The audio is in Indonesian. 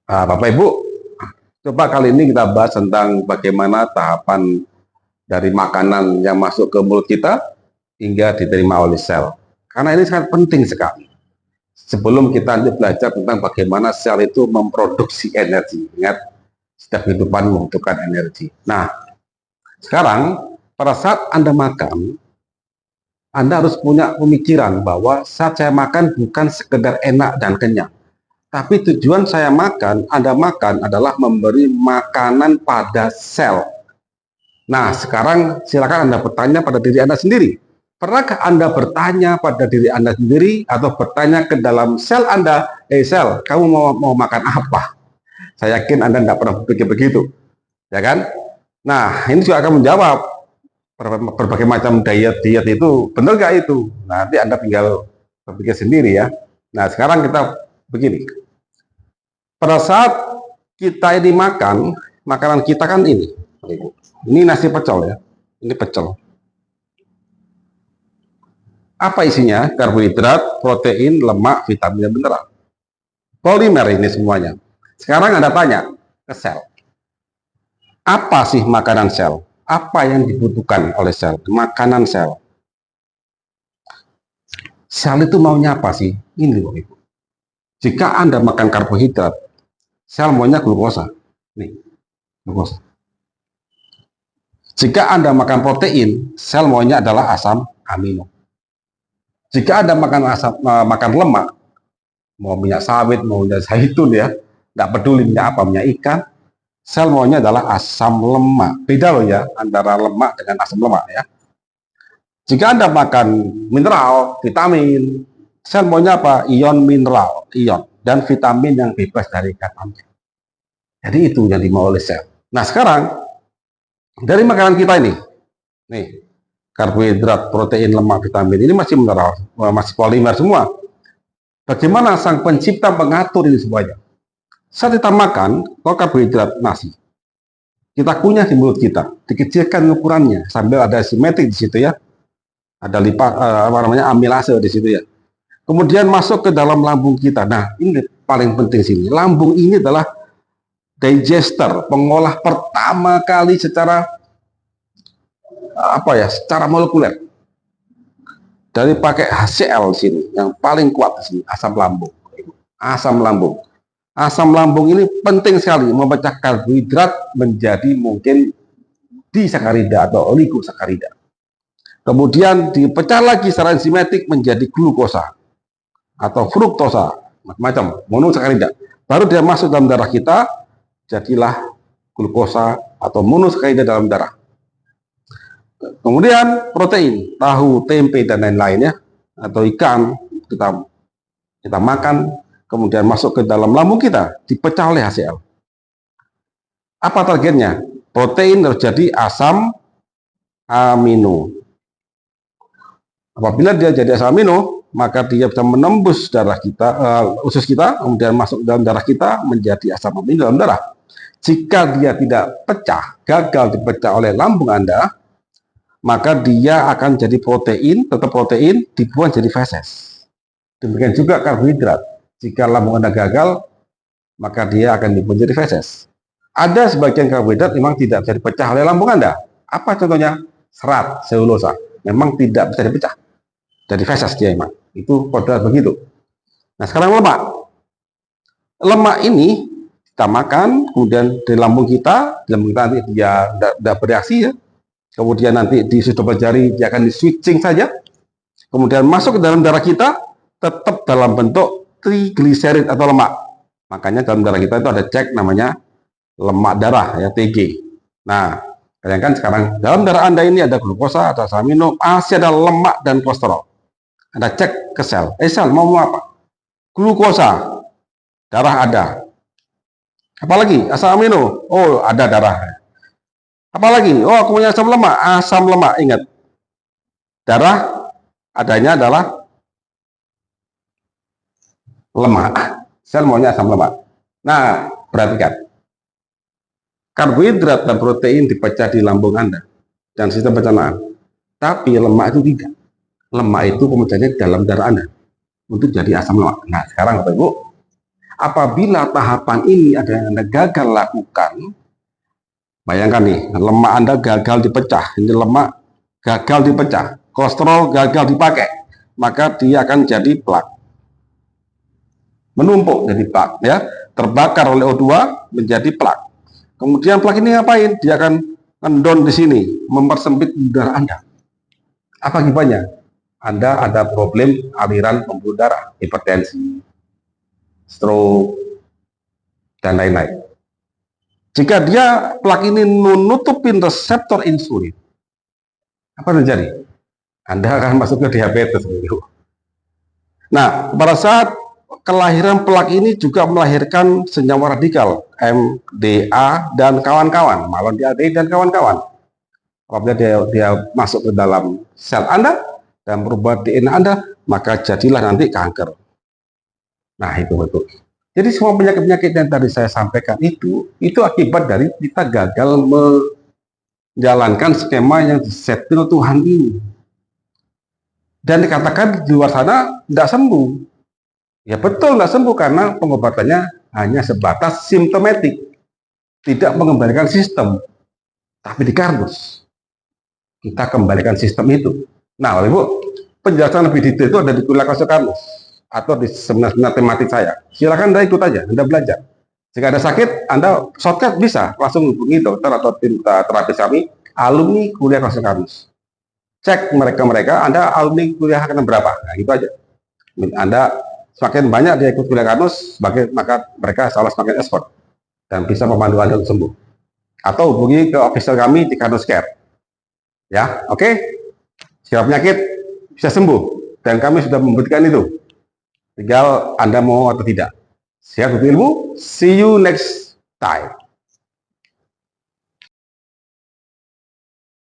Bapak Ibu, coba kali ini kita bahas tentang bagaimana tahapan dari makanan yang masuk ke mulut kita hingga diterima oleh sel. Karena ini sangat penting sekali. Sebelum kita lanjut belajar tentang bagaimana sel itu memproduksi energi. Ingat, setiap kehidupan membutuhkan energi. Nah, sekarang pada saat Anda makan, Anda harus punya pemikiran bahwa saat saya makan bukan sekedar enak dan kenyang. Tapi tujuan saya makan, Anda makan adalah memberi makanan pada sel. Nah, sekarang silakan Anda bertanya pada diri Anda sendiri. Pernahkah Anda bertanya pada diri Anda sendiri atau bertanya ke dalam sel Anda, sel, kamu mau makan apa? Saya yakin Anda tidak pernah berpikir begitu, ya kan? Nah, ini juga akan menjawab berbagai macam diet itu, benar nggak itu? Nanti Anda tinggal berpikir sendiri ya. Nah, sekarang kita begini. Pada saat kita ini makan, makanan kita kan ini. Ini nasi pecel ya. Ini pecel. Apa isinya? Karbohidrat, protein, lemak, vitamin, dan mineral. Polimer ini semuanya. Sekarang Anda tanya ke sel. Apa sih makanan sel? Apa yang dibutuhkan oleh sel? Makanan sel. Sel itu maunya apa sih? Ini loh Ibu. Jika Anda makan karbohidrat, sel maunya glukosa. Nih, glukosa. Jika Anda makan protein, sel maunya adalah asam amino. Jika Anda makan lemak, mau minyak sawit, mau minyak zaitun ya, tidak peduli minyak apa, minyak ikan, sel maunya adalah asam lemak. Beda loh ya, antara lemak dengan asam lemak ya. Jika Anda makan mineral, vitamin, sel maunya apa? Ion mineral, ion, dan vitamin yang bebas dari kandungan. Jadi itu yang dimau oleh sel. Nah sekarang, dari makanan kita ini, nih, karbohidrat, protein, lemak, vitamin, ini masih mineral, masih polimer semua. Bagaimana sang pencipta mengatur ini semuanya? Saat kita makan, kalau karbohidrat nasi, kita kunyah di mulut kita, dikecilkan ukurannya sambil ada simetrik di situ ya, ada amilase di situ ya. Kemudian masuk ke dalam lambung kita. Nah, ini paling penting sini. Lambung ini adalah digester, pengolah pertama kali secara secara molekuler. Dari pakai HCl di sini, yang paling kuat di sini, asam lambung. Asam lambung. Asam lambung ini penting sekali memecah karbohidrat menjadi mungkin disakarida atau oligosakarida. Kemudian dipecah lagi secara enzimatik menjadi glukosa atau fruktosa, macam-macam, monosakarida. Baru dia masuk dalam darah kita, jadilah glukosa atau monosakarida dalam darah. Kemudian protein, tahu, tempe, dan lain-lain ya, atau ikan, kita makan, kemudian masuk ke dalam lambung kita, dipecah oleh HCl. Apa targetnya? Protein terjadi asam amino. Apabila dia jadi asam amino, maka dia bisa menembus darah kita, usus kita, kemudian masuk dalam darah kita menjadi asam amino dalam darah. Jika dia tidak pecah, gagal dipecah oleh lambung Anda, maka dia akan jadi protein, tetap protein, dibuang jadi feses. Demikian juga karbohidrat. Jika lambung Anda gagal, maka dia akan dibuang jadi feses. Ada sebagian karbohidrat memang tidak bisa dipecah oleh lambung Anda. Apa contohnya? Serat, selulosa. Memang tidak bisa dipecah. Jadi feses dia memang. Itu kodrat begitu. Nah sekarang lemak. Lemak ini kita makan, kemudian di lambung kita nanti dia tidak bereaksi ya. Kemudian nanti di sudut jari dia akan di switching saja. Kemudian masuk ke dalam darah kita, tetap dalam bentuk trigliserid atau lemak. Makanya dalam darah kita itu ada cek namanya lemak darah ya, TG. Nah, bayangkan sekarang dalam darah Anda ini ada glukosa, ada asam amino, masih ada lemak dan kolesterol. Anda cek ke sel. Sel mau apa? Glukosa. Darah ada. Apalagi asam amino. Oh, ada darah. Apalagi? Oh, aku punya asam lemak. Asam lemak, ingat. Darah adanya adalah lemak. Sel maunya asam lemak. Nah, perhatikan. Karbohidrat dan protein dipecah di lambung Anda dan sistem pencernaan. Tapi lemak itu tidak. Lemak itu pemecahannya dalam darah Anda untuk jadi asam lemak. Nah, sekarang Bapak Ibu, Apabila tahapan ini ada yang Anda gagal lakukan, bayangkan nih, lemak Anda gagal dipecah, ini lemak gagal dipecah, kolesterol gagal dipakai, maka dia akan jadi plak. Menumpuk jadi plak, ya, terbakar oleh O2 menjadi plak. Kemudian plak ini ngapain? Dia akan ngendon di sini, mempersempit udara Anda. Apa akibatnya? Anda ada problem aliran pembuluh darah, hipertensi, stroke, dan lain-lain. Jika dia plak ini menutupin reseptor insulin, apa yang terjadi? Anda akan masuk ke diabetes. Nah, pada saat kelahiran plak ini juga melahirkan senyawa radikal, MDA dan kawan-kawan, malondialdehyde dan kawan-kawan. Apabila dia masuk ke dalam sel Anda dan merubah DNA Anda, maka jadilah nanti kanker. Nah, itu betul. Jadi semua penyakit-penyakit yang tadi saya sampaikan itu akibat dari kita gagal menjalankan skema yang disetil Tuhan ini. Dan dikatakan di luar sana tidak sembuh. Ya betul tidak sembuh karena pengobatannya hanya sebatas simptomatik. Tidak mengembalikan sistem. Tapi di kardus kita kembalikan sistem itu. Nah, Bapak Ibu, penjelasan lebih detail itu ada di kuliah Kardus atau di seminar tematik saya. Silakan Anda ikut aja, Anda belajar. Jika ada sakit, Anda shortcut bisa langsung hubungi dokter atau tim terapis kami, alumni kuliah Kardus. Cek mereka, Anda alumni kuliah akan berapa? Nah, gitu aja. Anda semakin banyak dia ikut kuliah Kardus, maka mereka salah semakin ekspor dan bisa memandu Anda untuk sembuh. Atau hubungi ke official kami di Kardus Care. Ya, oke? Segala penyakit bisa sembuh dan kami sudah membuktikan itu. Tinggal Anda mau atau tidak. Siap untuk ilmu? See you next time.